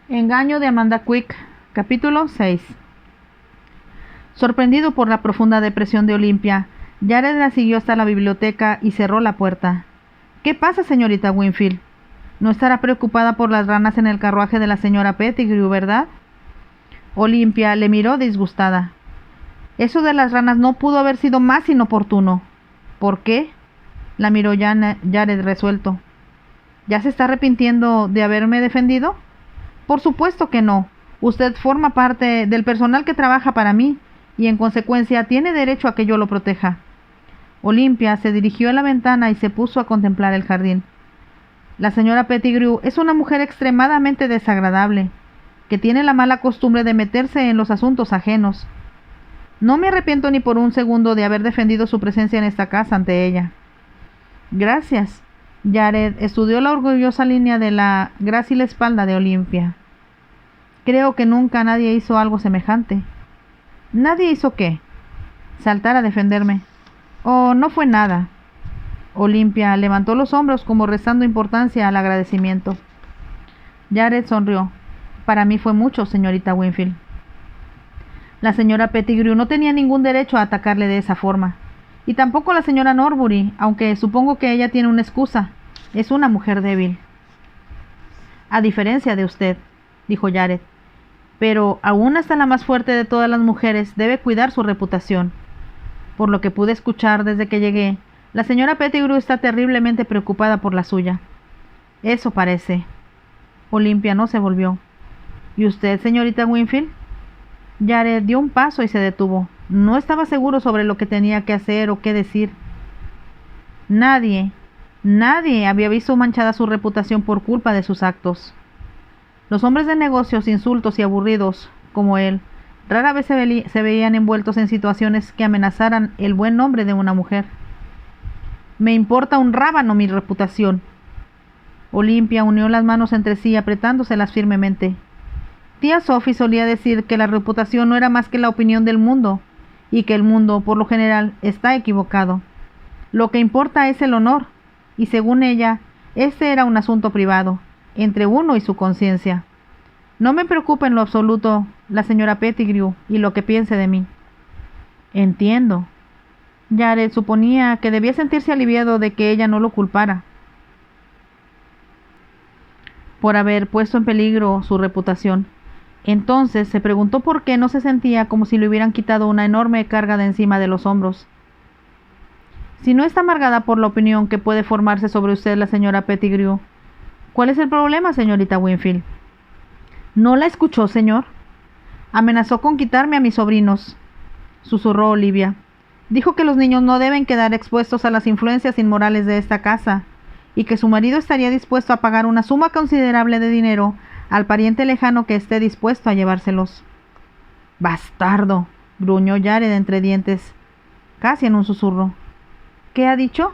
Engaño de Amanda Quick, capítulo 6. Sorprendido por la profunda depresión de Olimpia, Jared la siguió hasta la biblioteca y cerró la puerta. ¿Qué pasa, señorita Winfield? No estará preocupada por las ranas en el carruaje de la señora Pettigrew, ¿verdad? Olimpia le miró disgustada. Eso de las ranas no pudo haber sido más inoportuno. ¿Por qué? La miró Jared resuelto. ¿Ya se está arrepintiendo de haberme defendido? Por supuesto que no. Usted forma parte del personal que trabaja para mí y en consecuencia tiene derecho a que yo lo proteja. Olimpia se dirigió a la ventana y se puso a contemplar el jardín. La señora Pettigrew es una mujer extremadamente desagradable, que tiene la mala costumbre de meterse en los asuntos ajenos. No me arrepiento ni por un segundo de haber defendido su presencia en esta casa ante ella. Gracias. Jared estudió la orgullosa línea de la grácil espalda de Olimpia. Creo que nunca nadie hizo algo semejante. ¿Nadie hizo qué? Saltar a defenderme. Oh, no fue nada. Olimpia levantó los hombros como restando importancia al agradecimiento. Jared sonrió. Para mí fue mucho, señorita Winfield. La señora Pettigrew no tenía ningún derecho a atacarle de esa forma. Y tampoco la señora Norbury, aunque supongo que ella tiene una excusa. Es una mujer débil. A diferencia de usted, dijo Jared. Pero aún hasta la más fuerte de todas las mujeres debe cuidar su reputación. Por lo que pude escuchar desde que llegué, la señora Pettigrew está terriblemente preocupada por la suya. Eso parece. Olimpia no se volvió. ¿Y usted, señorita Winfield? Jared dio un paso y se detuvo. No estaba seguro sobre lo que tenía que hacer o qué decir. Nadie había visto manchada su reputación por culpa de sus actos. Los hombres de negocios insultos y aburridos, como él, rara vez se veían envueltos en situaciones que amenazaran el buen nombre de una mujer. Me importa un rábano mi reputación. Olimpia unió las manos entre sí, apretándoselas firmemente. Tía Sophie solía decir que la reputación no era más que la opinión del mundo, y que el mundo, por lo general, está equivocado. Lo que importa es el honor, y según ella, este era un asunto privado, entre uno y su conciencia. No me preocupa en lo absoluto la señora Pettigrew y lo que piense de mí. Entiendo. Jared suponía que debía sentirse aliviado de que ella no lo culpara por haber puesto en peligro su reputación. Entonces se preguntó por qué no se sentía como si le hubieran quitado una enorme carga de encima de los hombros. Si no está amargada por la opinión que puede formarse sobre usted la señora Pettigrew, ¿cuál es el problema, señorita Winfield? ¿No la escuchó, señor? Amenazó con quitarme a mis sobrinos, susurró Olivia. Dijo que los niños no deben quedar expuestos a las influencias inmorales de esta casa, y que su marido estaría dispuesto a pagar una suma considerable de dinero al pariente lejano que esté dispuesto a llevárselos. Bastardo, gruñó Jared entre dientes, casi en un susurro. ¿Qué ha dicho?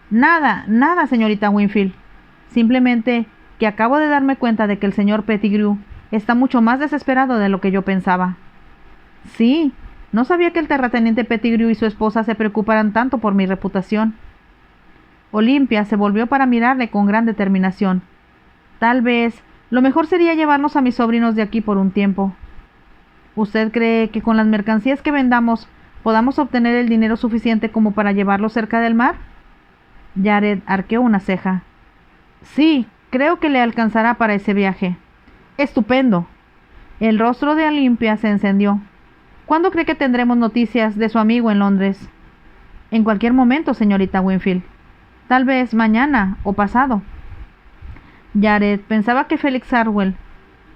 Nada, señorita Winfield. Simplemente que acabo de darme cuenta de que el señor Pettigrew está mucho más desesperado de lo que yo pensaba. Sí, no sabía que el terrateniente Pettigrew y su esposa se preocuparan tanto por mi reputación. Olimpia se volvió para mirarle con gran determinación. Tal vez lo mejor sería llevarnos a mis sobrinos de aquí por un tiempo. ¿Usted cree que con las mercancías que vendamos podamos obtener el dinero suficiente como para llevarlos cerca del mar? Jared arqueó una ceja. Sí, creo que le alcanzará para ese viaje. Estupendo. El rostro de Olimpia se encendió. ¿Cuándo cree que tendremos noticias de su amigo en Londres? En cualquier momento, señorita Winfield. Tal vez mañana o pasado. Jared pensaba que Felix Hartwell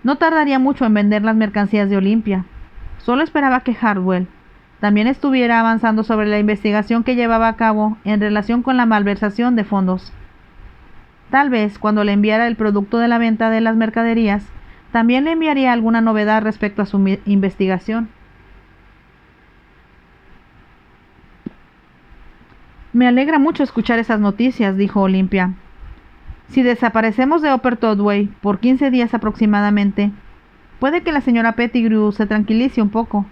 no tardaría mucho en vender las mercancías de Olimpia. Solo esperaba que Hartwell también estuviera avanzando sobre la investigación que llevaba a cabo en relación con la malversación de fondos. Tal vez cuando le enviara el producto de la venta de las mercaderías, también le enviaría alguna novedad respecto a su investigación. Me alegra mucho escuchar esas noticias, dijo Olimpia. Si desaparecemos de Upper Todway por 15 días aproximadamente, puede que la señora Pettigrew se tranquilice un poco.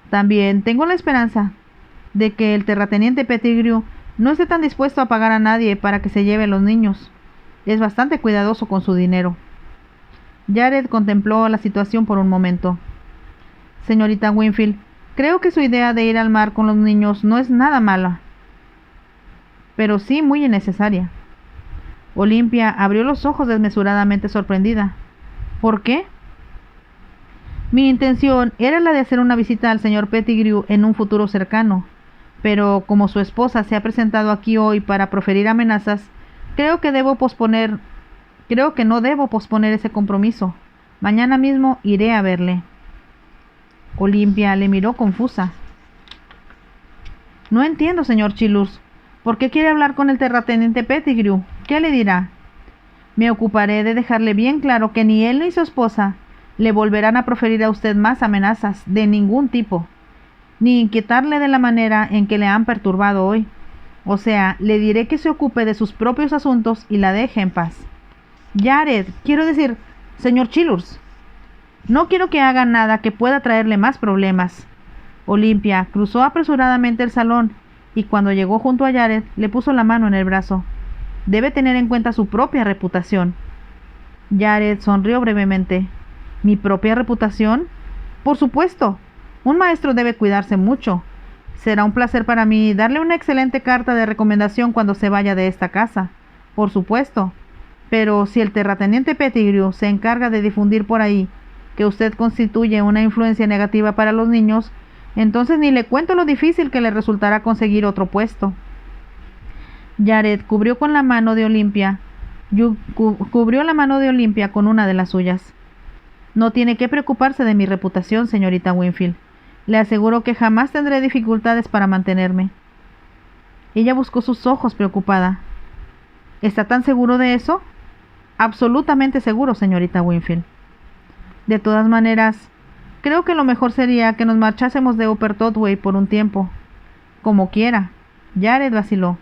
También tengo la esperanza de que el terrateniente Pettigrew no esté tan dispuesto a pagar a nadie para que se lleve a los niños. Es bastante cuidadoso con su dinero. Jared contempló la situación por un momento. Señorita Winfield, creo que su idea de ir al mar con los niños no es nada mala, pero sí muy innecesaria. Olimpia abrió los ojos desmesuradamente sorprendida. ¿Por qué? Mi intención era la de hacer una visita al señor Pettigrew en un futuro cercano, pero como su esposa se ha presentado aquí hoy para proferir amenazas, creo que no debo posponer ese compromiso. Mañana mismo iré a verle. Olimpia le miró confusa. No entiendo, señor Chilurs. ¿Por qué quiere hablar con el terrateniente Pettigrew? ¿Qué le dirá? Me ocuparé de dejarle bien claro que ni él ni su esposa le volverán a proferir a usted más amenazas de ningún tipo, ni inquietarle de la manera en que le han perturbado hoy. O sea, le diré que se ocupe de sus propios asuntos y la deje en paz. Jared, quiero decir, señor Chilurs, no quiero que haga nada que pueda traerle más problemas. Olimpia cruzó apresuradamente el salón y cuando llegó junto a Jared le puso la mano en el brazo. Debe tener en cuenta su propia reputación. Jared sonrió brevemente. ¿Mi propia reputación? Por supuesto. Un maestro debe cuidarse mucho. Será un placer para mí darle una excelente carta de recomendación cuando se vaya de esta casa. Por supuesto. Pero si el terrateniente Pettigrew se encarga de difundir por ahí que usted constituye una influencia negativa para los niños, entonces ni le cuento lo difícil que le resultará conseguir otro puesto. Jared cubrió la mano de Olimpia con una de las suyas. No tiene que preocuparse de mi reputación, señorita Winfield. Le aseguro que jamás tendré dificultades para mantenerme. Ella buscó sus ojos preocupada. ¿Está tan seguro de eso? Absolutamente seguro, señorita Winfield. De todas maneras, creo que lo mejor sería que nos marchásemos de Upper Totway por un tiempo. Como quiera. Jared vaciló.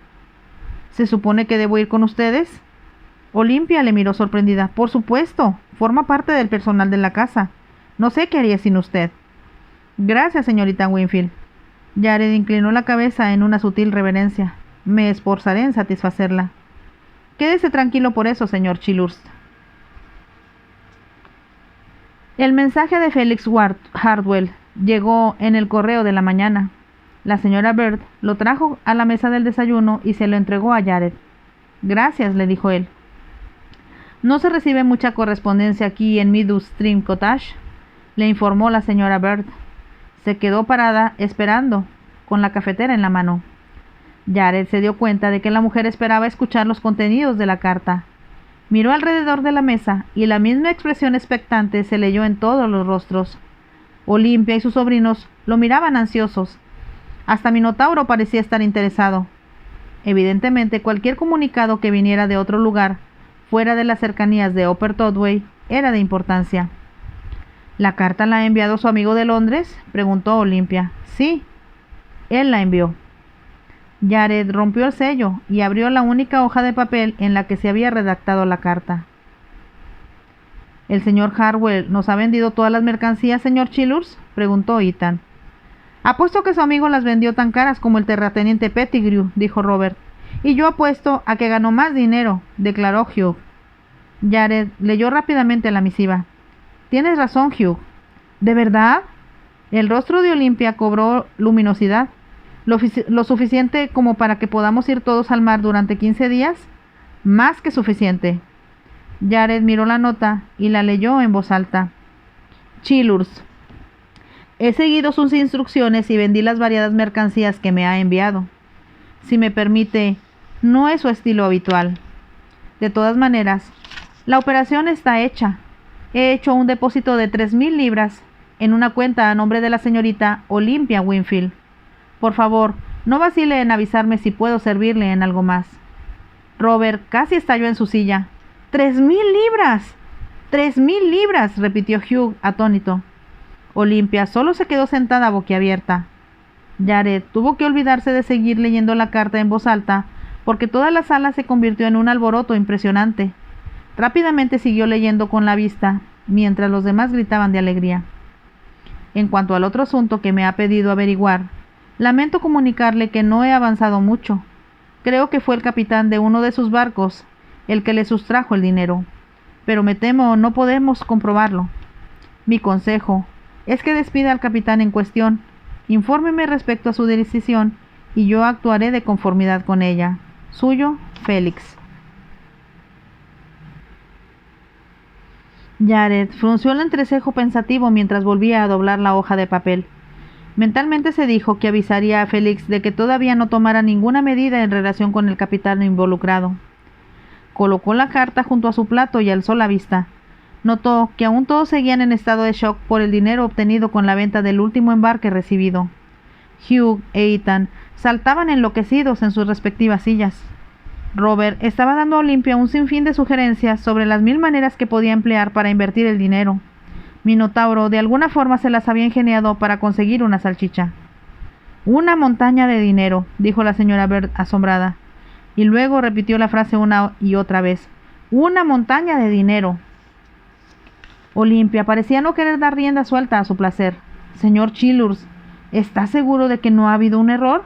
¿Se supone que debo ir con ustedes? Olimpia le miró sorprendida. Por supuesto, forma parte del personal de la casa. No sé qué haría sin usted. Gracias, señorita Winfield. Jared inclinó la cabeza en una sutil reverencia. Me esforzaré en satisfacerla. Quédese tranquilo por eso, señor Chilurs. El mensaje de Felix Hartwell llegó en el correo de la mañana. La señora Bird lo trajo a la mesa del desayuno y se lo entregó a Jared. Gracias, le dijo él. No se recibe mucha correspondencia aquí en Meadow Stream Cottage, le informó la señora Bird. Se quedó parada esperando, con la cafetera en la mano. Jared se dio cuenta de que la mujer esperaba escuchar los contenidos de la carta. Miró alrededor de la mesa y la misma expresión expectante se leyó en todos los rostros. Olimpia y sus sobrinos lo miraban ansiosos. Hasta Minotauro parecía estar interesado. Evidentemente, cualquier comunicado que viniera de otro lugar, fuera de las cercanías de Upper Totway, era de importancia. ¿La carta la ha enviado su amigo de Londres?, preguntó Olimpia. Sí, él la envió. Jared rompió el sello y abrió la única hoja de papel en la que se había redactado la carta. ¿El señor Hartwell nos ha vendido todas las mercancías, señor Chilurs?, preguntó Ethan. Apuesto que su amigo las vendió tan caras como el terrateniente Pettigrew, dijo Robert. Y yo apuesto a que ganó más dinero, declaró Hugh. Jared leyó rápidamente la misiva. Tienes razón, Hugh. ¿De verdad? El rostro de Olimpia cobró luminosidad. ¿Lo suficiente como para que podamos ir todos al mar durante 15 días? Más que suficiente. Jared miró la nota y la leyó en voz alta. Chilurs. He seguido sus instrucciones y vendí las variadas mercancías que me ha enviado. Si me permite, no es su estilo habitual. De todas maneras, la operación está hecha. He hecho un depósito de 3,000 libras en una cuenta a nombre de la señorita Olimpia Winfield. Por favor, no vacile en avisarme si puedo servirle en algo más. Robert casi estalló en su silla. ¡3,000 libras! ¡3,000 libras!, repitió Hugh atónito. Olimpia solo se quedó sentada boquiabierta. Jared tuvo que olvidarse de seguir leyendo la carta en voz alta, porque toda la sala se convirtió en un alboroto impresionante. Rápidamente siguió leyendo con la vista, mientras los demás gritaban de alegría. En cuanto al otro asunto que me ha pedido averiguar, lamento comunicarle que no he avanzado mucho. Creo que fue el capitán de uno de sus barcos el que le sustrajo el dinero. pero me temo no podemos comprobarlo. Mi consejo es que despida al capitán en cuestión, infórmeme respecto a su decisión y yo actuaré de conformidad con ella. Suyo, Félix. Jared frunció el entrecejo pensativo mientras volvía a doblar la hoja de papel. Mentalmente se dijo que avisaría a Félix de que todavía no tomara ninguna medida en relación con el capitán involucrado. Colocó la carta junto a su plato y alzó la vista. Notó que aún todos seguían en estado de shock por el dinero obtenido con la venta del último embarque recibido. Hugh e Ethan saltaban enloquecidos en sus respectivas sillas. Robert estaba dando a Olimpia un sinfín de sugerencias sobre las 1000 maneras que podía emplear para invertir el dinero. Minotauro de alguna forma se las había ingeniado para conseguir una salchicha. «Una montaña de dinero», dijo la señora Bird asombrada, y luego repitió la frase una y otra vez. «Una montaña de dinero». Olimpia parecía no querer dar rienda suelta a su placer. «Señor Chilurs, ¿está seguro de que no ha habido un error?»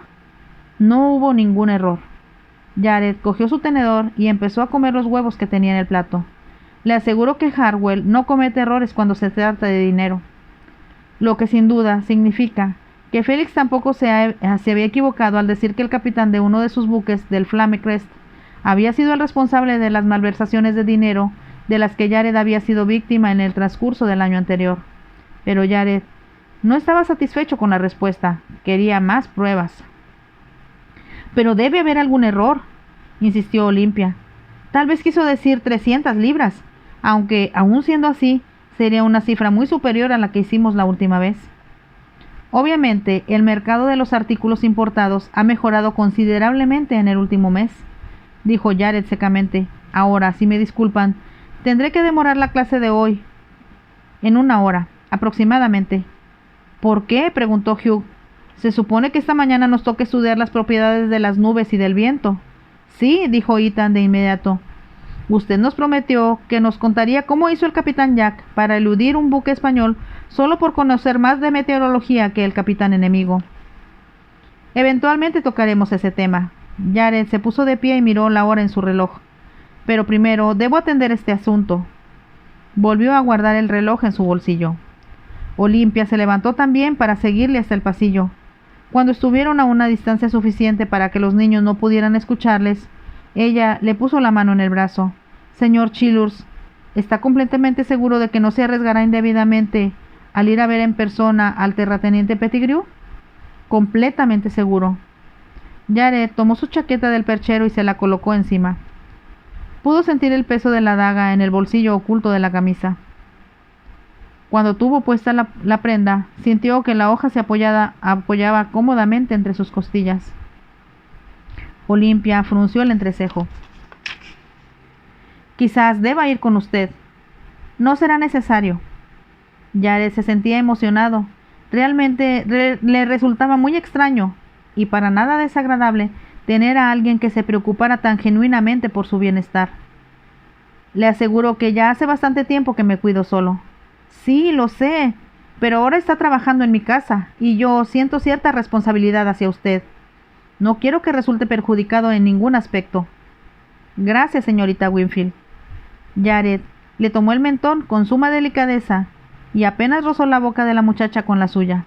«No hubo ningún error». Jared cogió su tenedor y empezó a comer los huevos que tenía en el plato. Le aseguro que Harwell no comete errores cuando se trata de dinero. Lo que sin duda significa que Félix tampoco se había equivocado al decir que el capitán de uno de sus buques, del Flammecrest, había sido el responsable de las malversaciones de dinero de las que Jared había sido víctima en el transcurso del año anterior. Pero Jared no estaba satisfecho con la respuesta, quería más pruebas. «Pero debe haber algún error», insistió Olimpia. «Tal vez quiso decir 300 libras, aunque, aun siendo así, sería una cifra muy superior a la que hicimos la última vez». Obviamente, el mercado de los artículos importados ha mejorado considerablemente en el último mes, dijo Jared secamente. «Ahora, si me disculpan, tendré que demorar la clase de hoy en 1 hora, aproximadamente». «¿Por qué?», preguntó Hugh. «Se supone que esta mañana nos toca estudiar las propiedades de las nubes y del viento». «Sí», dijo Ethan de inmediato. «Usted nos prometió que nos contaría cómo hizo el capitán Jack para eludir un buque español solo por conocer más de meteorología que el capitán enemigo». «Eventualmente tocaremos ese tema». Jared se puso de pie y miró la hora en su reloj. «Pero primero debo atender este asunto». Volvió a guardar el reloj en su bolsillo. Olimpia se levantó también para seguirle hasta el pasillo. Cuando estuvieron a una distancia suficiente para que los niños no pudieran escucharles, ella le puso la mano en el brazo. «Señor Chilurs, ¿está completamente seguro de que no se arriesgará indebidamente al ir a ver en persona al terrateniente Pettigrew?» «Completamente seguro». Jared tomó su chaqueta del perchero y se la colocó encima. Pudo sentir el peso de la daga en el bolsillo oculto de la camisa. Cuando tuvo puesta la prenda, sintió que la hoja se apoyaba cómodamente entre sus costillas. Olimpia frunció el entrecejo. «Quizás deba ir con usted». «No será necesario». Jared se sentía emocionado. Realmente le resultaba muy extraño y para nada desagradable tener a alguien que se preocupara tan genuinamente por su bienestar. «Le aseguro que ya hace bastante tiempo que me cuido solo». «Sí, lo sé, pero ahora está trabajando en mi casa y yo siento cierta responsabilidad hacia usted. No quiero que resulte perjudicado en ningún aspecto». «Gracias, señorita Winfield». Jared le tomó el mentón con suma delicadeza y apenas rozó la boca de la muchacha con la suya.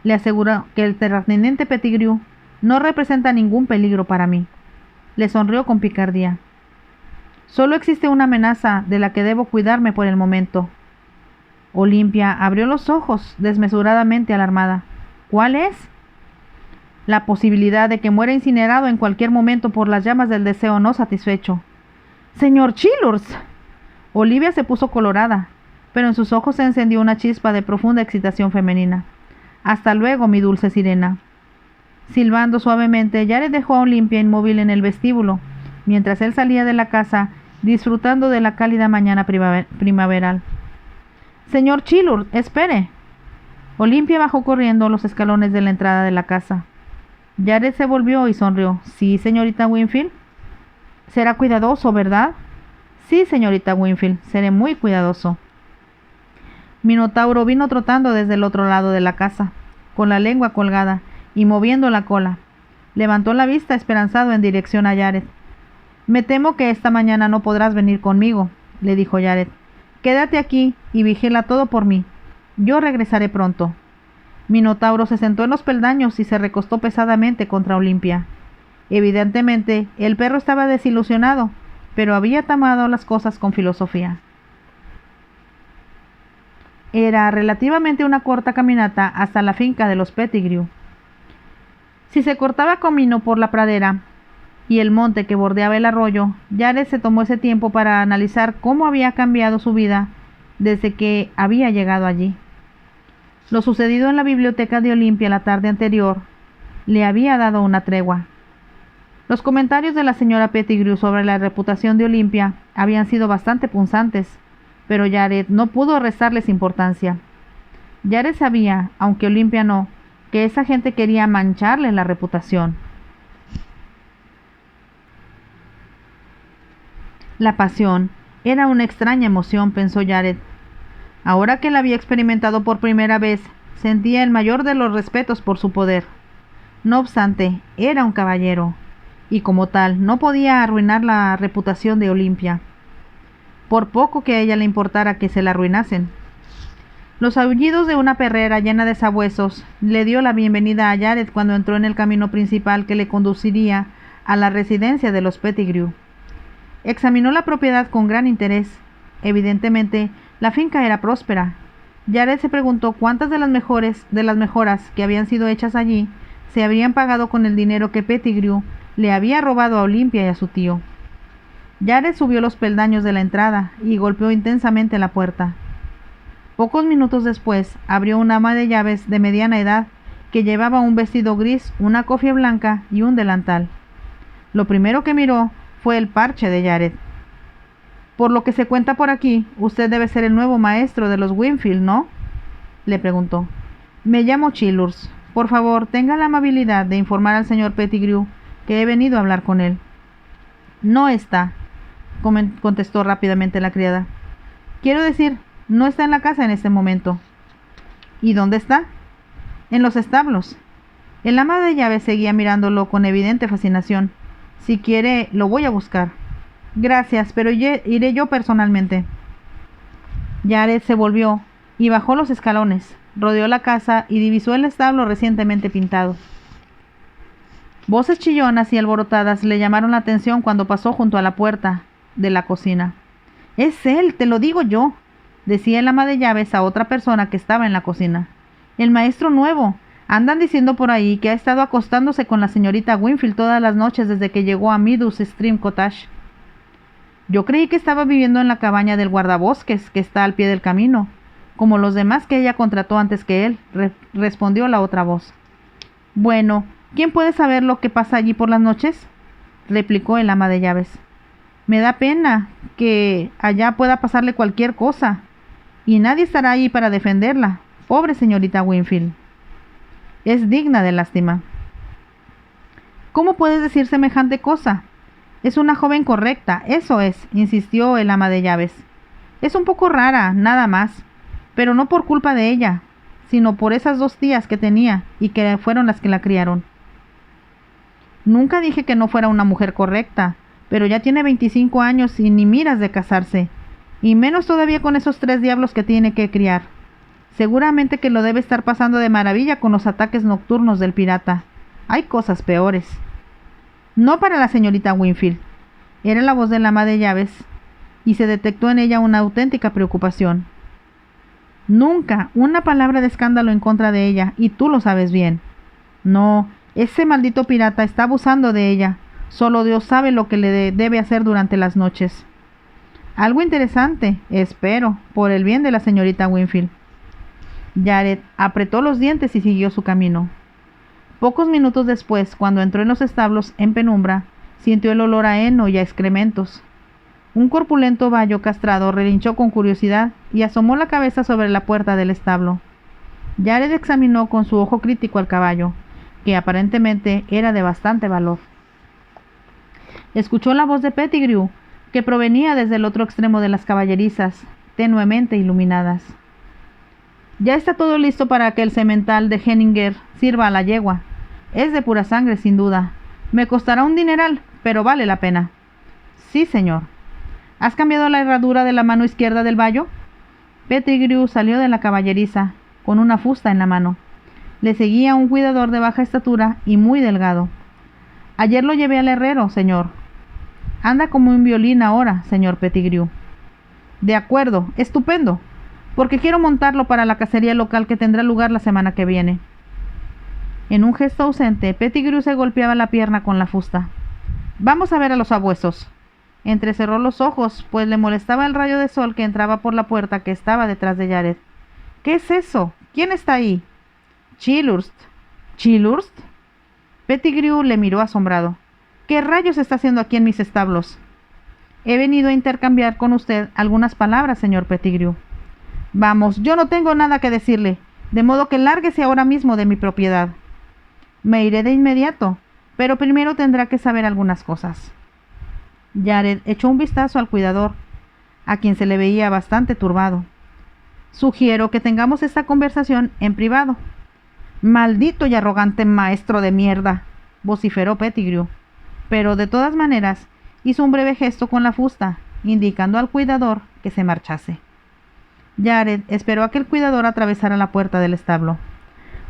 Le aseguró que el terrateniente Pettigrew no representa ningún peligro para mí. Le sonrió con picardía. «Solo existe una amenaza de la que debo cuidarme por el momento». Olimpia abrió los ojos desmesuradamente alarmada. «¿Cuál es?» «La posibilidad de que muera incinerado en cualquier momento por las llamas del deseo no satisfecho». «¡Señor Chilurs!». Olivia se puso colorada, pero en sus ojos se encendió una chispa de profunda excitación femenina. «Hasta luego, mi dulce sirena». Silbando suavemente, Jared dejó a Olimpia inmóvil en el vestíbulo, mientras él salía de la casa, disfrutando de la cálida mañana primaveral. «Señor Chilurs, espere». Olimpia bajó corriendo los escalones de la entrada de la casa. Jared se volvió y sonrió. «Sí, señorita Winfield». «Será cuidadoso, ¿verdad?» «Sí, señorita Winfield, seré muy cuidadoso». Minotauro vino trotando desde el otro lado de la casa, con la lengua colgada y moviendo la cola. Levantó la vista esperanzado en dirección a Jared. «Me temo que esta mañana no podrás venir conmigo. le dijo Jared. Quédate aquí y vigila todo por mí. Yo regresaré pronto. Minotauro se sentó en los peldaños y se recostó pesadamente contra Olimpia. Evidentemente, el perro estaba desilusionado, pero había tomado las cosas con filosofía. Era relativamente una corta caminata hasta la finca de los Pettigrew. Si se cortaba camino por la pradera y el monte que bordeaba el arroyo, Jared se tomó ese tiempo para analizar cómo había cambiado su vida desde que había llegado allí. Lo sucedido en la biblioteca de Olimpia la tarde anterior le había dado una tregua. Los comentarios de la señora Pettigrew sobre la reputación de Olimpia habían sido bastante punzantes, pero Jared no pudo restarles importancia. Jared sabía, aunque Olimpia no, que esa gente quería mancharle la reputación. La pasión era una extraña emoción, pensó Jared. Ahora que la había experimentado por primera vez, sentía el mayor de los respetos por su poder. No obstante, era un caballero, y como tal no podía arruinar la reputación de Olimpia, por poco que a ella le importara que se la arruinasen. Los aullidos de una perrera llena de sabuesos le dio la bienvenida a Jared cuando entró en el camino principal que le conduciría a la residencia de los Pettigrew. Examinó la propiedad con gran interés. Evidentemente, la finca era próspera. Jared se preguntó cuántas de las mejoras que habían sido hechas allí se habrían pagado con el dinero que Pettigrew le había robado a Olimpia y a su tío. Jared subió los peldaños de la entrada y golpeó intensamente la puerta. Pocos minutos después, abrió una ama de llaves de mediana edad que llevaba un vestido gris, una cofia blanca y un delantal. Lo primero que miró fue el parche de Jared. Por lo que se cuenta por aquí, usted debe ser el nuevo maestro de los Winfield, ¿no?, le preguntó. Me llamo Childers. Por favor, tenga la amabilidad de informar al señor Pettigrew que he venido a hablar con él. No está, contestó rápidamente la criada. Quiero decir, no está en la casa en este momento. ¿Y dónde está? En los establos. El ama de llaves seguía mirándolo con evidente fascinación. Si quiere, lo voy a buscar. Gracias, pero iré yo personalmente. Jared se volvió y bajó los escalones, rodeó la casa y divisó el establo recientemente pintado. Voces chillonas y alborotadas le llamaron la atención cuando pasó junto a la puerta de la cocina. Es él, te lo digo yo, decía el ama de llaves a otra persona que estaba en la cocina. El maestro nuevo. Andan diciendo por ahí que ha estado acostándose con la señorita Winfield todas las noches desde que llegó a Meadows Stream Cottage. Yo creí que estaba viviendo en la cabaña del guardabosques que está al pie del camino, como los demás que ella contrató antes que él, respondió la otra voz. Bueno, ¿quién puede saber lo que pasa allí por las noches?, replicó el ama de llaves. Me da pena que allá pueda pasarle cualquier cosa, y nadie estará allí para defenderla. Pobre señorita Winfield. Es digna de lástima. ¿Cómo puedes decir semejante cosa? Es una joven correcta, eso es, insistió el ama de llaves. Es un poco rara, nada más, pero no por culpa de ella, sino por esas 2 tías que tenía y que fueron las que la criaron. Nunca dije que no fuera una mujer correcta, pero ya tiene 25 años y ni miras de casarse, y menos todavía con esos 3 diablos que tiene que criar. Seguramente que lo debe estar pasando de maravilla con los ataques nocturnos del pirata. Hay cosas peores. No para la señorita Winfield. Era la voz del ama de llaves, y se detectó en ella una auténtica preocupación. Nunca una palabra de escándalo en contra de ella, y tú lo sabes bien. No, ese maldito pirata está abusando de ella. Solo Dios sabe lo que le debe hacer durante las noches. Algo interesante, espero, por el bien de la señorita Winfield. Jared apretó los dientes y siguió su camino. Pocos minutos después, cuando entró en los establos en penumbra, sintió el olor a heno y a excrementos. Un corpulento bayo castrado relinchó con curiosidad y asomó la cabeza sobre la puerta del establo. Jared examinó con su ojo crítico al caballo, que aparentemente era de bastante valor. Escuchó la voz de Pettigrew, que provenía desde el otro extremo de las caballerizas, tenuemente iluminadas. Ya está todo listo para que el semental de Henninger sirva a la yegua. Es de pura sangre, sin duda. Me costará un dineral, pero vale la pena. Sí, señor. ¿Has cambiado la herradura de la mano izquierda del bayo? Pettigrew salió de la caballeriza, con una fusta en la mano. Le seguía un cuidador de baja estatura y muy delgado. Ayer lo llevé al herrero, señor. Anda como un violín ahora, señor Pettigrew. De acuerdo, estupendo, porque quiero montarlo para la cacería local que tendrá lugar la semana que viene. En un gesto ausente, Pettigrew se golpeaba la pierna con la fusta. Vamos a ver a los sabuesos. Entrecerró los ojos, pues le molestaba el rayo de sol que entraba por la puerta que estaba detrás de Jared. ¿Qué es eso? ¿Quién está ahí? Chilhurst. ¿Chilhurst? Pettigrew le miró asombrado. ¿Qué rayos está haciendo aquí en mis establos? He venido a intercambiar con usted algunas palabras, señor Pettigrew. Vamos, yo no tengo nada que decirle, de modo que lárguese ahora mismo de mi propiedad. Me iré de inmediato, pero primero tendrá que saber algunas cosas. Jared echó un vistazo al cuidador, a quien se le veía bastante turbado. Sugiero que tengamos esta conversación en privado. Maldito y arrogante maestro de mierda, vociferó Pettigrew, pero de todas maneras hizo un breve gesto con la fusta, indicando al cuidador que se marchase. Jared esperó a que el cuidador atravesara la puerta del establo.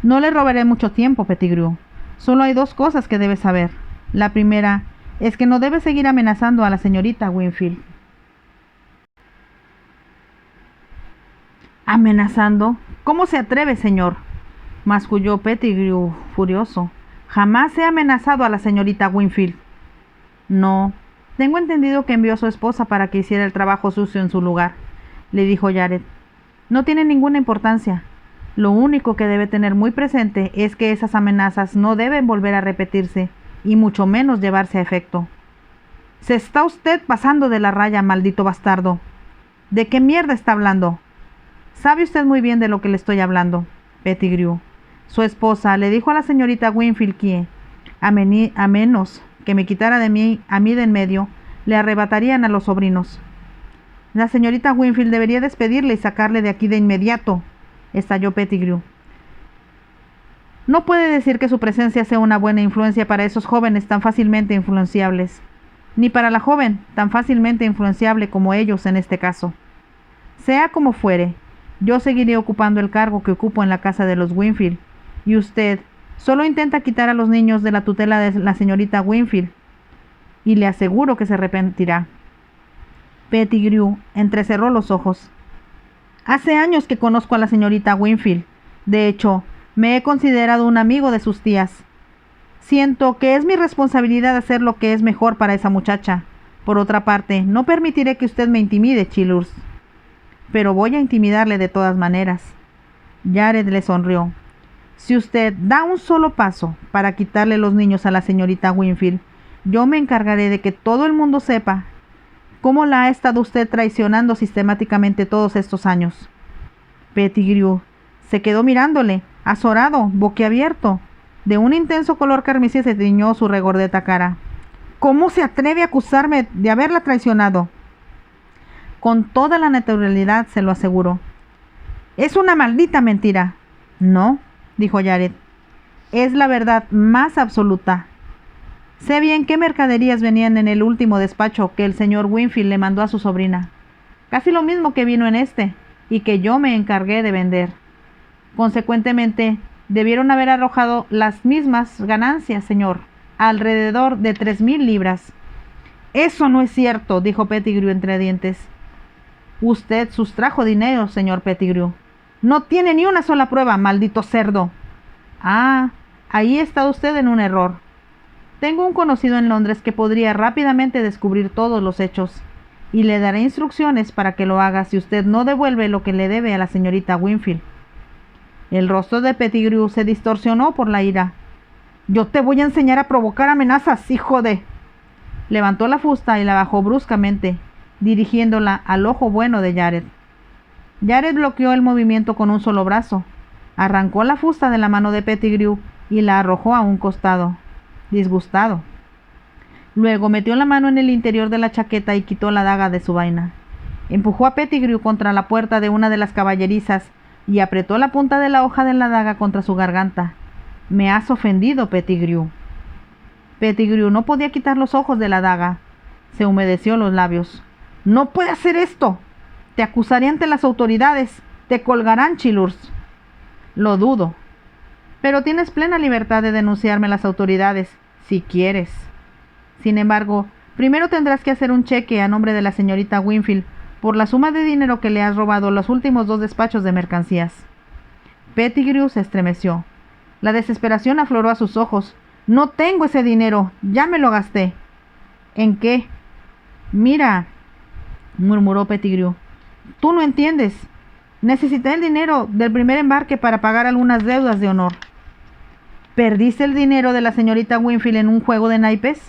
No le robaré mucho tiempo, Pettigrew. Solo hay dos cosas que debe saber. La primera es que no debe seguir amenazando a la señorita Winfield. ¿Amenazando? ¿Cómo se atreve, señor?, masculló Pettigrew furioso. Jamás he amenazado a la señorita Winfield. No, tengo entendido que envió a su esposa para que hiciera el trabajo sucio en su lugar, le dijo Jared. No tiene ninguna importancia. Lo único que debe tener muy presente es que esas amenazas no deben volver a repetirse, y mucho menos llevarse a efecto. Se está usted pasando de la raya, maldito bastardo. ¿De qué mierda está hablando? Sabe usted muy bien de lo que le estoy hablando, Pettigrew. Su esposa le dijo a la señorita Winfield que, a menos que me quitara a mí de en medio, le arrebatarían a los sobrinos. La señorita Winfield debería despedirle y sacarle de aquí de inmediato, estalló Pettigrew. No puede decir que su presencia sea una buena influencia para esos jóvenes tan fácilmente influenciables, ni para la joven tan fácilmente influenciable como ellos en este caso. Sea como fuere, yo seguiré ocupando el cargo que ocupo en la casa de los Winfield, y usted solo intenta quitar a los niños de la tutela de la señorita Winfield, y le aseguro que se arrepentirá. Pettigrew entrecerró los ojos. Hace años que conozco a la señorita Winfield. De hecho, me he considerado un amigo de sus tías. Siento que es mi responsabilidad hacer lo que es mejor para esa muchacha. Por otra parte, no permitiré que usted me intimide, Chilhurst. Pero voy a intimidarle de todas maneras. Jared le sonrió. Si usted da un solo paso para quitarle los niños a la señorita Winfield, yo me encargaré de que todo el mundo sepa cómo la ha estado usted traicionando sistemáticamente todos estos años. Pettigrew se quedó mirándole, azorado, boquiabierto. De un intenso color carmesí se tiñó su regordeta cara. ¿Cómo se atreve a acusarme de haberla traicionado? Con toda la naturalidad se lo aseguro. Es una maldita mentira. No, dijo Jared. Es la verdad más absoluta. Sé bien qué mercaderías venían en el último despacho que el señor Winfield le mandó a su sobrina. Casi lo mismo que vino en este, y que yo me encargué de vender. Consecuentemente, debieron haber arrojado las mismas ganancias, señor, alrededor de 3,000 libras. Eso no es cierto, dijo Pettigrew entre dientes. Usted sustrajo dinero, señor Pettigrew. No tiene ni una sola prueba, maldito cerdo. Ah, ahí está usted en un error. Tengo un conocido en Londres que podría rápidamente descubrir todos los hechos, y le daré instrucciones para que lo haga si usted no devuelve lo que le debe a la señorita Winfield. El rostro de Pettigrew se distorsionó por la ira. Yo te voy a enseñar a provocar amenazas, hijo de... Levantó la fusta y la bajó bruscamente, dirigiéndola al ojo bueno de Jared. Jared bloqueó el movimiento con un solo brazo, arrancó la fusta de la mano de Pettigrew y la arrojó a un costado, disgustado. Luego metió la mano en el interior de la chaqueta y quitó la daga de su vaina. Empujó a Pettigrew contra la puerta de una de las caballerizas y apretó la punta de la hoja de la daga contra su garganta. Me has ofendido, Pettigrew. Pettigrew no podía quitar los ojos de la daga. Se humedeció los labios. No puede hacer esto. Te acusaré ante las autoridades. Te colgarán, Chilurs. Lo dudo. Pero tienes plena libertad de denunciarme a las autoridades, si quieres. Sin embargo, primero tendrás que hacer un cheque a nombre de la señorita Winfield por la suma de dinero que le has robado los últimos 2 despachos de mercancías. Pettigrew se estremeció. La desesperación afloró a sus ojos. No tengo ese dinero, ya me lo gasté. ¿En qué? Mira, murmuró Pettigrew. Tú no entiendes. Necesité el dinero del primer embarque para pagar algunas deudas de honor. ¿Perdiste el dinero de la señorita Winfield en un juego de naipes?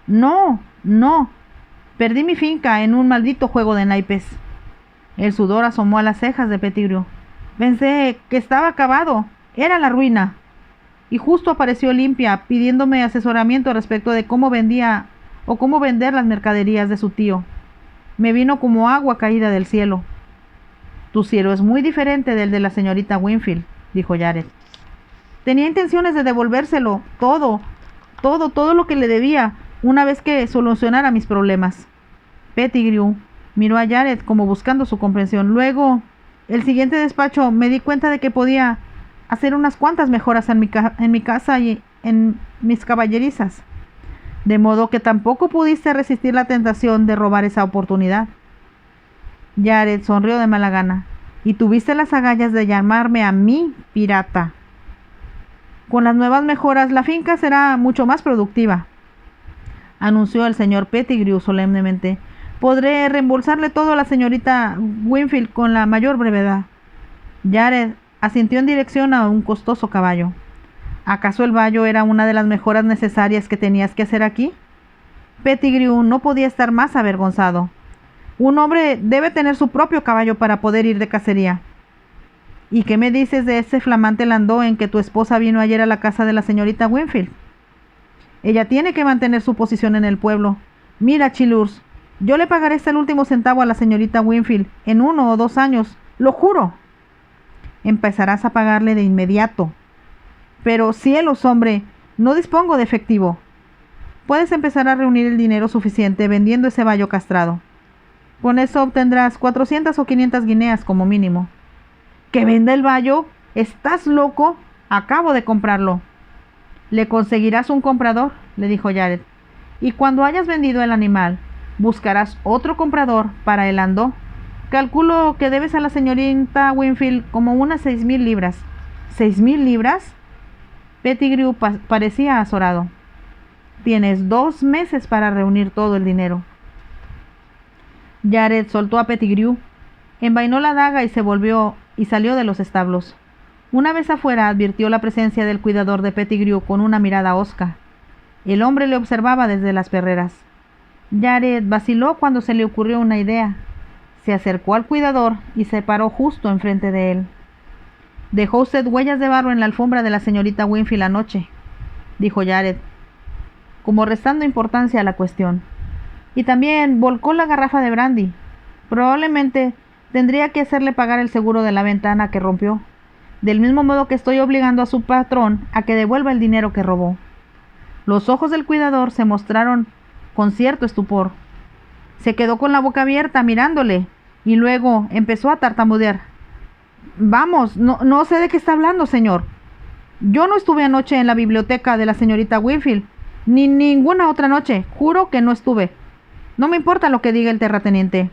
No. Perdí mi finca en un maldito juego de naipes. El sudor asomó a las cejas de Pettigrew. Pensé que estaba acabado. Era la ruina. Y justo apareció Olimpia pidiéndome asesoramiento respecto de cómo vendía o cómo vender las mercaderías de su tío. Me vino como agua caída del cielo. Tu cielo es muy diferente del de la señorita Winfield, dijo Jared. Tenía intenciones de devolvérselo, todo lo que le debía, una vez que solucionara mis problemas. Pettigrew miró a Jared como buscando su comprensión. Luego, el siguiente despacho, me di cuenta de que podía hacer unas cuantas mejoras en mi casa y en mis caballerizas. De modo que tampoco pudiste resistir la tentación de robar esa oportunidad. Jared sonrió de mala gana. Y tuviste las agallas de llamarme a mí pirata. Con las nuevas mejoras, la finca será mucho más productiva, anunció el señor Pettigrew solemnemente. Podré reembolsarle todo a la señorita Winfield con la mayor brevedad. Jared asintió en dirección a un costoso caballo. ¿Acaso el vallo era una de las mejoras necesarias que tenías que hacer aquí? Pettigrew no podía estar más avergonzado. Un hombre debe tener su propio caballo para poder ir de cacería. ¿Y qué me dices de ese flamante landó en que tu esposa vino ayer a la casa de la señorita Winfield? Ella tiene que mantener su posición en el pueblo. Mira, Chilurs, yo le pagaré hasta el último centavo a la señorita Winfield en 1 o 2 años, lo juro. Empezarás a pagarle de inmediato. Pero cielos, hombre, no dispongo de efectivo. Puedes empezar a reunir el dinero suficiente vendiendo ese vallo castrado. Con eso obtendrás 400 o 500 guineas como mínimo. ¿Que venda el vallo? ¿Estás loco? Acabo de comprarlo. Le conseguirás un comprador, le dijo Jared. Y cuando hayas vendido el animal, buscarás otro comprador para el landó. Calculo que debes a la señorita Winfield como unas 6,000 libras. ¿6,000 libras? Pettigrew parecía azorado. Tienes 2 meses para reunir todo el dinero. Jared soltó a Pettigrew, envainó la daga y se volvió y salió de los establos. Una vez afuera advirtió la presencia del cuidador de Pettigrew con una mirada hosca. El hombre le observaba desde las perreras. Jared vaciló cuando se le ocurrió una idea. Se acercó al cuidador y se paró justo enfrente de él. «Dejó usted huellas de barro en la alfombra de la señorita Winfield anoche», dijo Jared, como restando importancia a la cuestión. «Y también volcó la garrafa de brandy. Probablemente tendría que hacerle pagar el seguro de la ventana que rompió, del mismo modo que estoy obligando a su patrón a que devuelva el dinero que robó». Los ojos del cuidador se mostraron con cierto estupor. Se quedó con la boca abierta mirándole y luego empezó a tartamudear. «Vamos, no sé de qué está hablando, señor. Yo no estuve anoche en la biblioteca de la señorita Winfield, ni ninguna otra noche. Juro que no estuve. No me importa lo que diga el terrateniente».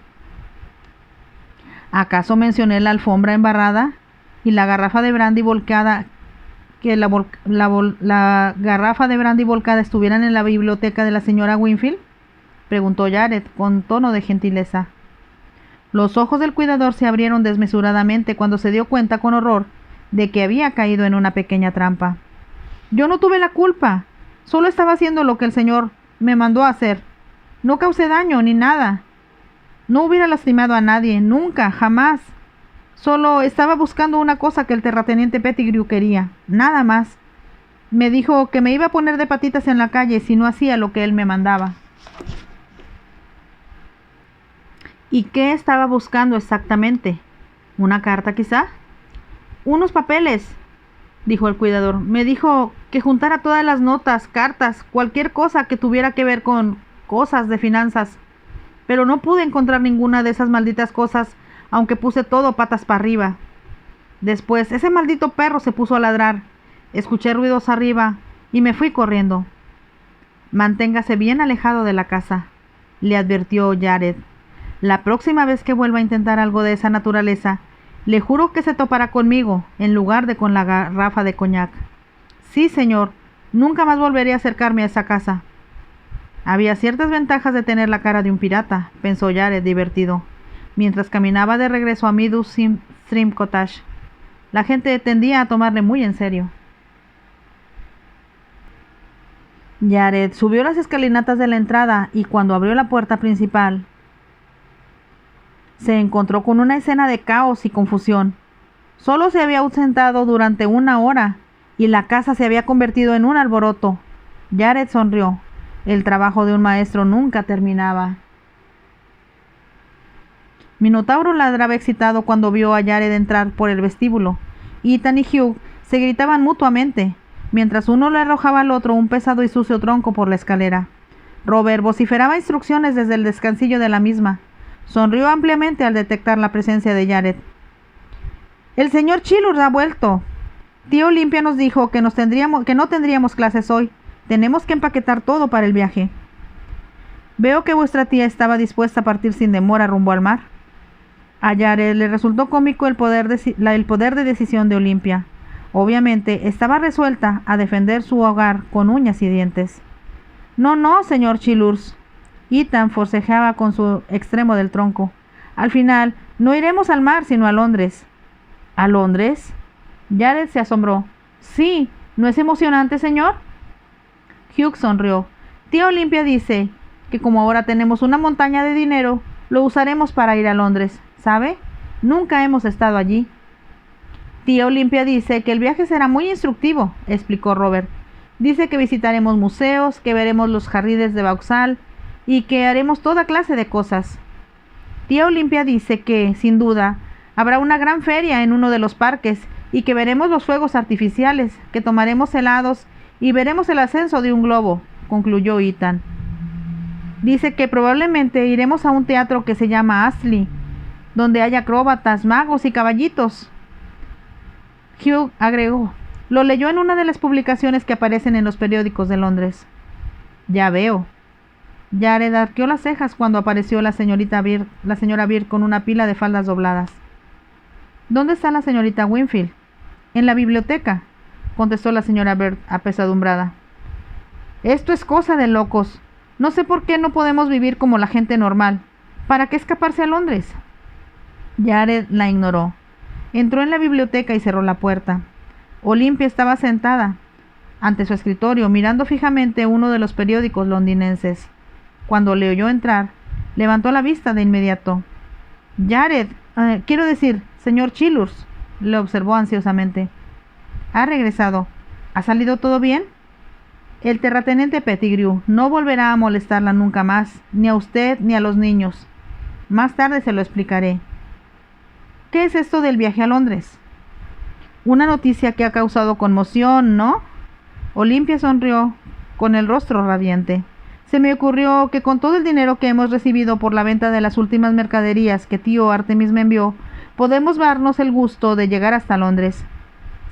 ¿Acaso mencioné la alfombra embarrada y la garrafa de brandy volcada, que la garrafa de brandy volcada estuvieran en la biblioteca de la señora Winfield?, preguntó Jared con tono de gentileza. Los ojos del cuidador se abrieron desmesuradamente cuando se dio cuenta con horror de que había caído en una pequeña trampa. «Yo no tuve la culpa. Solo estaba haciendo lo que el señor me mandó a hacer. No causé daño ni nada. No hubiera lastimado a nadie, nunca, jamás. Solo estaba buscando una cosa que el terrateniente Pettigrew quería, nada más. Me dijo que me iba a poner de patitas en la calle si no hacía lo que él me mandaba». «¿Y qué estaba buscando exactamente? ¿Una carta, quizá?» «Unos papeles», dijo el cuidador. «Me dijo que juntara todas las notas, cartas, cualquier cosa que tuviera que ver con cosas de finanzas. pero no pude encontrar ninguna de esas malditas cosas, aunque puse todo patas para arriba. Después, ese maldito perro se puso a ladrar. Escuché ruidos arriba y me fui corriendo. Manténgase bien alejado de la casa, le advirtió Jared. La próxima vez que vuelva a intentar algo de esa naturaleza, le juro que se topará conmigo, en lugar de con la garrafa de coñac. Sí, señor, nunca más volveré a acercarme a esa casa. Había ciertas ventajas de tener la cara de un pirata, pensó Jared divertido, mientras caminaba de regreso a Meadow Stream Cottage. La gente tendía a tomarle muy en serio. Jared subió las escalinatas de la entrada y cuando abrió la puerta principal, se encontró con una escena de caos y confusión. Solo se había ausentado durante 1 hora y la casa se había convertido en un alboroto. Jared sonrió. El trabajo de un maestro nunca terminaba. Minotauro ladraba excitado cuando vio a Jared entrar por el vestíbulo. Ethan y Hugh se gritaban mutuamente, mientras uno le arrojaba al otro un pesado y sucio tronco por la escalera. Robert vociferaba instrucciones desde el descansillo de la misma. Sonrió ampliamente al detectar la presencia de Jared. «El señor Chilurs ha vuelto. Tía Olimpia nos dijo que no tendríamos clases hoy. Tenemos que empaquetar todo para el viaje. Veo que vuestra tía estaba dispuesta a partir sin demora rumbo al mar». A Jared le resultó cómico el poder de decisión de Olimpia. Obviamente estaba resuelta a defender su hogar con uñas y dientes. No, señor Chilurs. Ethan forcejeaba con su extremo del tronco. Al final, no iremos al mar, sino a Londres. ¿A Londres? Jared se asombró. Sí, ¿no es emocionante, señor? Hugh sonrió. Tía Olimpia dice que como ahora tenemos una montaña de dinero, lo usaremos para ir a Londres, ¿sabe? Nunca hemos estado allí. Tía Olimpia dice que el viaje será muy instructivo, explicó Robert. Dice que visitaremos museos, que veremos los jardines de Vauxhall y que haremos toda clase de cosas. Tía Olimpia dice que, sin duda, habrá una gran feria en uno de los parques y que veremos los fuegos artificiales, que tomaremos helados y veremos el ascenso de un globo, concluyó Ethan. Dice que probablemente iremos a un teatro que se llama Astley, donde hay acróbatas, magos y caballitos. Hugh agregó. Lo leyó en una de las publicaciones que aparecen en los periódicos de Londres. Ya veo. Jared arqueó las cejas cuando apareció la señora Bird con una pila de faldas dobladas. ¿Dónde está la señorita Winfield? En la biblioteca, contestó la señora Bird apesadumbrada. Esto es cosa de locos. No sé por qué no podemos vivir como la gente normal. ¿Para qué escaparse a Londres? Jared la ignoró. Entró en la biblioteca y cerró la puerta. Olimpia estaba sentada ante su escritorio, mirando fijamente uno de los periódicos londinenses. Cuando le oyó entrar, levantó la vista de inmediato. Jared, quiero decir, señor Chilurs, le observó ansiosamente. Ha regresado. ¿Ha salido todo bien? El terrateniente Pettigrew no volverá a molestarla nunca más, ni a usted ni a los niños. Más tarde se lo explicaré. ¿Qué es esto del viaje a Londres? Una noticia que ha causado conmoción, ¿no? Olimpia sonrió con el rostro radiante. Se me ocurrió que con todo el dinero que hemos recibido por la venta de las últimas mercaderías que tío Artemis me envió, podemos darnos el gusto de llegar hasta Londres.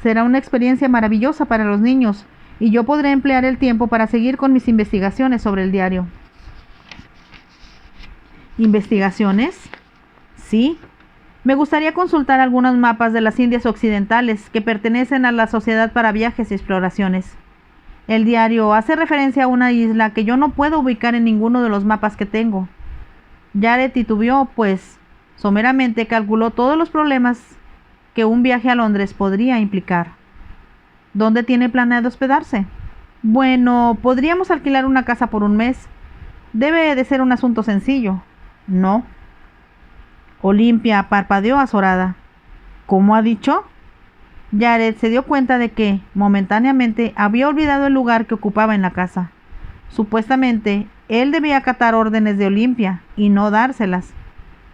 Será una experiencia maravillosa para los niños, y yo podré emplear el tiempo para seguir con mis investigaciones sobre el diario. ¿Investigaciones? Sí. Me gustaría consultar algunos mapas de las Indias Occidentales que pertenecen a la Sociedad para Viajes y Exploraciones. El diario hace referencia a una isla que yo no puedo ubicar en ninguno de los mapas que tengo. Jared titubeó, pues someramente calculó todos los problemas que un viaje a Londres podría implicar. ¿Dónde tiene planeado hospedarse? Bueno, podríamos alquilar una casa por un mes. Debe de ser un asunto sencillo. No. Olimpia parpadeó azorada. ¿Cómo ha dicho? Jared se dio cuenta de que, momentáneamente, había olvidado el lugar que ocupaba en la casa. Supuestamente, él debía acatar órdenes de Olimpia y no dárselas.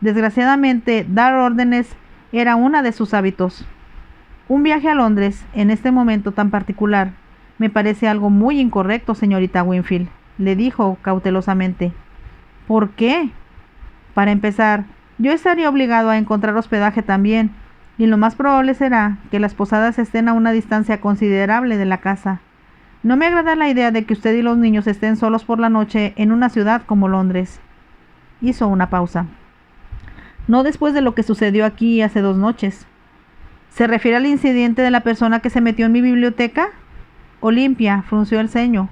Desgraciadamente, dar órdenes era uno de sus hábitos. Un viaje a Londres, en este momento tan particular, me parece algo muy incorrecto, señorita Winfield, le dijo cautelosamente. ¿Por qué? Para empezar, yo estaría obligado a encontrar hospedaje también, y lo más probable será que las posadas estén a una distancia considerable de la casa. No me agrada la idea de que usted y los niños estén solos por la noche en una ciudad como Londres. Hizo una pausa. No después de lo que sucedió aquí hace 2 noches. ¿Se refiere al incidente de la persona que se metió en mi biblioteca? Olimpia frunció el ceño,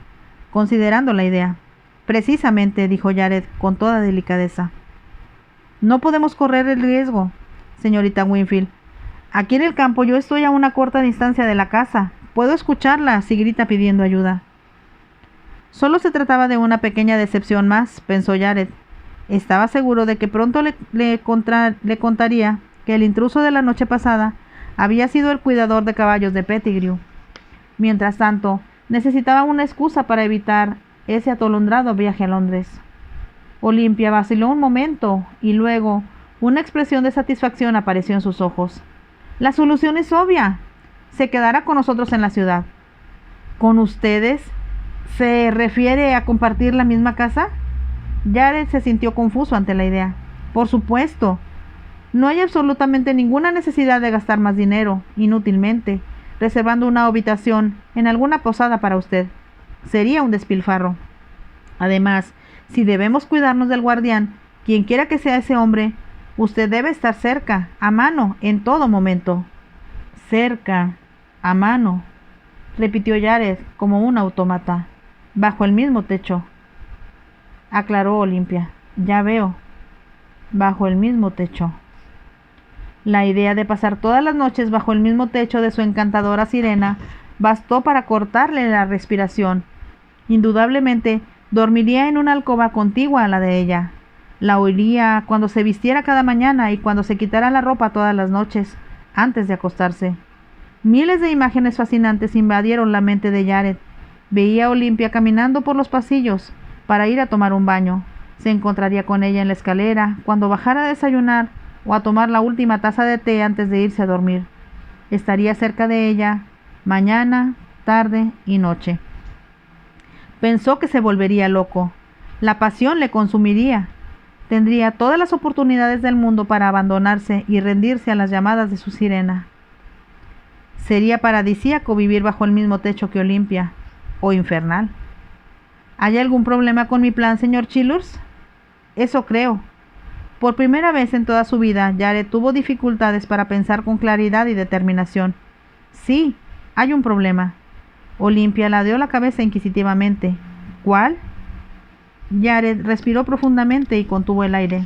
considerando la idea. Precisamente, dijo Jared con toda delicadeza. No podemos correr el riesgo, señorita Winfield. Aquí en el campo yo estoy a una corta distancia de la casa. Puedo escucharla si grita pidiendo ayuda. Solo se trataba de una pequeña decepción más, pensó Jared. Estaba seguro de que pronto le contaría que el intruso de la noche pasada había sido el cuidador de caballos de Pettigrew. Mientras tanto, necesitaba una excusa para evitar ese atolondrado viaje a Londres. Olimpia vaciló un momento y luego una expresión de satisfacción apareció en sus ojos. La solución es obvia. Se quedará con nosotros en la ciudad. ¿Con ustedes? ¿Se refiere a compartir la misma casa? Jared se sintió confuso ante la idea. Por supuesto. No hay absolutamente ninguna necesidad de gastar más dinero, inútilmente, reservando una habitación en alguna posada para usted. Sería un despilfarro. Además, si debemos cuidarnos del guardián, quien quiera que sea ese hombre, usted debe estar cerca, a mano, en todo momento. Cerca, a mano, repitió Jared como un autómata. Bajo el mismo techo. Aclaró Olimpia. Ya veo. Bajo el mismo techo. La idea de pasar todas las noches bajo el mismo techo de su encantadora sirena bastó para cortarle la respiración. Indudablemente, dormiría en una alcoba contigua a la de ella. La oiría cuando se vistiera cada mañana y cuando se quitara la ropa todas las noches, antes de acostarse. Miles de imágenes fascinantes invadieron la mente de Jared. Veía a Olimpia caminando por los pasillos para ir a tomar un baño. Se encontraría con ella en la escalera cuando bajara a desayunar o a tomar la última taza de té antes de irse a dormir. Estaría cerca de ella mañana, tarde y noche. Pensó que se volvería loco. La pasión le consumiría. Tendría todas las oportunidades del mundo para abandonarse y rendirse a las llamadas de su sirena. Sería paradisíaco vivir bajo el mismo techo que Olimpia, o infernal. ¿Hay algún problema con mi plan, señor Childers? Eso creo. Por primera vez en toda su vida, Jared tuvo dificultades para pensar con claridad y determinación. Sí, hay un problema. Olimpia ladeó la cabeza inquisitivamente. ¿Cuál? Jared respiró profundamente y contuvo el aire.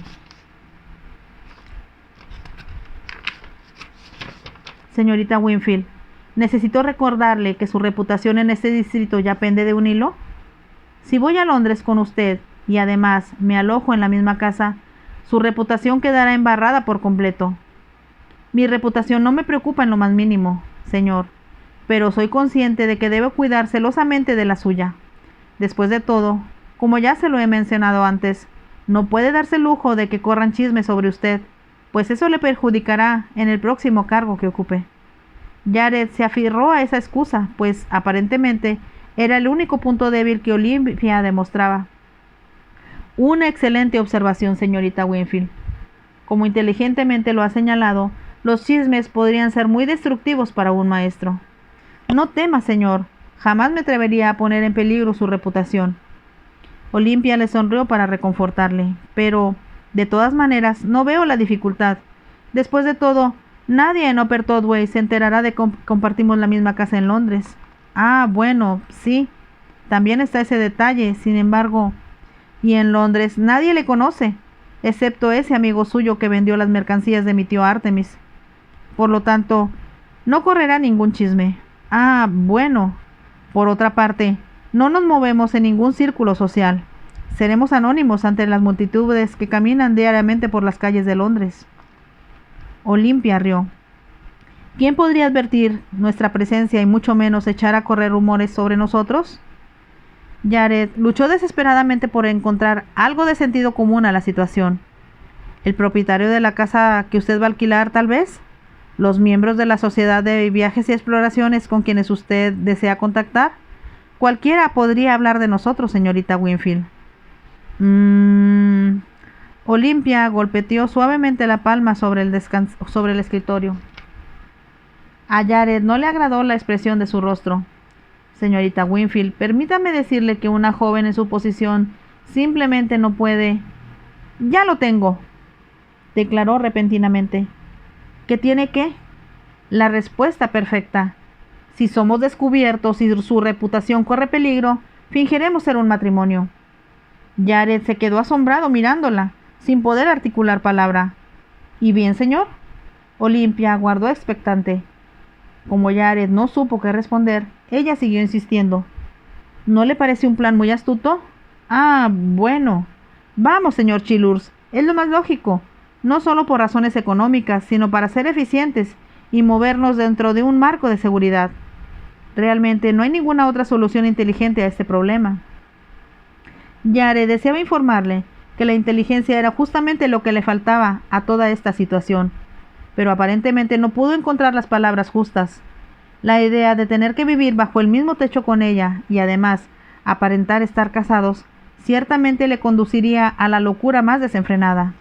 Señorita Winfield, ¿necesito recordarle que su reputación en este distrito ya pende de un hilo? Si voy a Londres con usted y además me alojo en la misma casa, su reputación quedará embarrada por completo. Mi reputación no me preocupa en lo más mínimo, señor, pero soy consciente de que debo cuidar celosamente de la suya. Después de todo, como ya se lo he mencionado antes, no puede darse el lujo de que corran chismes sobre usted, pues eso le perjudicará en el próximo cargo que ocupe. Jared se aferró a esa excusa, pues aparentemente era el único punto débil que Olimpia demostraba. Una excelente observación, señorita Winfield. Como inteligentemente lo ha señalado, los chismes podrían ser muy destructivos para un maestro. No tema, señor. Jamás me atrevería a poner en peligro su reputación. Olimpia le sonrió para reconfortarle, pero, de todas maneras, no veo la dificultad. Después de todo, nadie en Upper Totway se enterará de que compartimos la misma casa en Londres. Ah, bueno, sí. También está ese detalle, sin embargo. Y en Londres nadie le conoce, excepto ese amigo suyo que vendió las mercancías de mi tío Artemis. Por lo tanto, no correrá ningún chisme. Ah, bueno. Por otra parte, no nos movemos en ningún círculo social. Seremos anónimos ante las multitudes que caminan diariamente por las calles de Londres. Olimpia rió. ¿Quién podría advertir nuestra presencia y mucho menos echar a correr rumores sobre nosotros? Jared luchó desesperadamente por encontrar algo de sentido común a la situación. ¿El propietario de la casa que usted va a alquilar, tal vez? ¿Los miembros de la sociedad de viajes y exploraciones con quienes usted desea contactar? Cualquiera podría hablar de nosotros, señorita Winfield. Olimpia golpeteó suavemente la palma sobre el escritorio. A Jared no le agradó la expresión de su rostro. Señorita Winfield, permítame decirle que una joven en su posición simplemente no puede. Ya lo tengo, declaró repentinamente. ¿Qué tiene qué? La respuesta perfecta. Si somos descubiertos y su reputación corre peligro, fingiremos ser un matrimonio. Jared se quedó asombrado mirándola, sin poder articular palabra. ¿Y bien, señor? Olimpia aguardó expectante. Como Jared no supo qué responder, ella siguió insistiendo. ¿No le parece un plan muy astuto? Ah, bueno. Vamos, señor Chilurs, es lo más lógico, no solo por razones económicas, sino para ser eficientes y movernos dentro de un marco de seguridad. Realmente no hay ninguna otra solución inteligente a este problema. Jared deseaba informarle que la inteligencia era justamente lo que le faltaba a toda esta situación, pero aparentemente no pudo encontrar las palabras justas. La idea de tener que vivir bajo el mismo techo con ella y además aparentar estar casados ciertamente le conduciría a la locura más desenfrenada.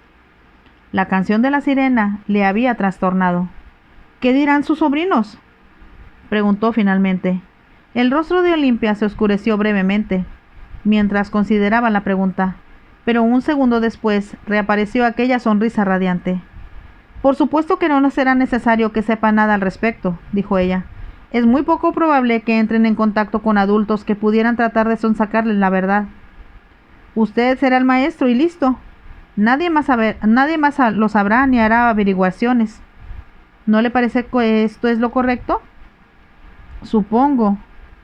La canción de la sirena le había trastornado. ¿Qué dirán sus sobrinos?, preguntó finalmente. El rostro de Olimpia se oscureció brevemente mientras consideraba la pregunta, pero un segundo después reapareció aquella sonrisa radiante. Por supuesto que no será necesario que sepa nada al respecto, dijo ella. Es muy poco probable que entren en contacto con adultos que pudieran tratar de sonsacarles la verdad. Usted será el maestro y listo. Nadie más lo sabrá ni hará averiguaciones. ¿No le parece que esto es lo correcto? Supongo,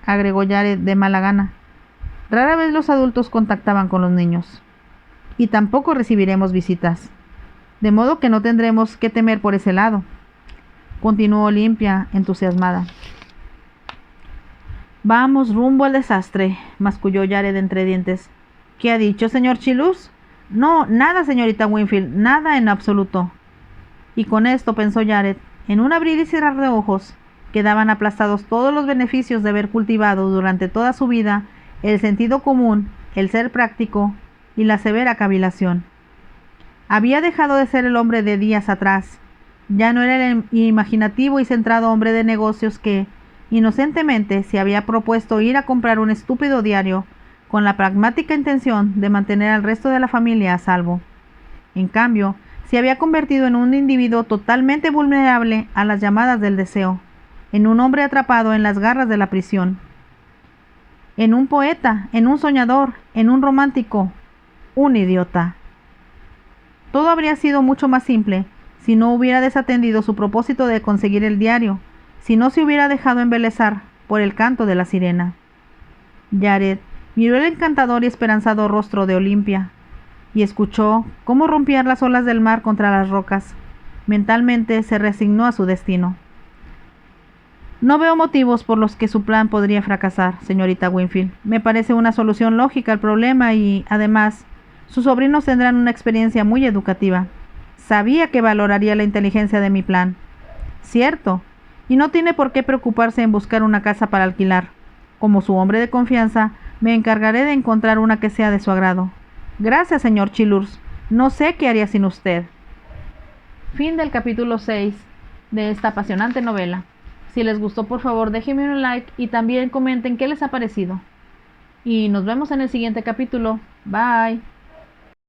agregó Jared de mala gana. Rara vez los adultos contactaban con los niños. Y tampoco recibiremos visitas. De modo que no tendremos que temer por ese lado, continuó Olimpia, entusiasmada. Vamos rumbo al desastre, masculló Jared entre dientes. ¿Qué ha dicho, señor Chilus? No, nada, señorita Winfield, nada en absoluto. Y con esto, pensó Jared, en un abrir y cerrar de ojos, quedaban aplastados todos los beneficios de haber cultivado durante toda su vida el sentido común, el ser práctico y la severa cavilación. Había dejado de ser el hombre de días atrás. Ya no era el imaginativo y centrado hombre de negocios que, inocentemente, se había propuesto ir a comprar un estúpido diario con la pragmática intención de mantener al resto de la familia a salvo. En cambio, se había convertido en un individuo totalmente vulnerable a las llamadas del deseo, en un hombre atrapado en las garras de la prisión, en un poeta, en un soñador, en un romántico, un idiota. Todo habría sido mucho más simple si no hubiera desatendido su propósito de conseguir el diario, si no se hubiera dejado embelesar por el canto de la sirena. Jared miró el encantador y esperanzador rostro de Olimpia y escuchó cómo rompían las olas del mar contra las rocas. Mentalmente se resignó a su destino. No veo motivos por los que su plan podría fracasar, señorita Winfield. Me parece una solución lógica al problema y, además, sus sobrinos tendrán una experiencia muy educativa. Sabía que valoraría la inteligencia de mi plan. Cierto, y no tiene por qué preocuparse en buscar una casa para alquilar. Como su hombre de confianza, me encargaré de encontrar una que sea de su agrado. Gracias, señor Chilurs. No sé qué haría sin usted. Fin del capítulo 6 de esta apasionante novela. Si les gustó, por favor, déjenme un like y también comenten qué les ha parecido. Y nos vemos en el siguiente capítulo. Bye.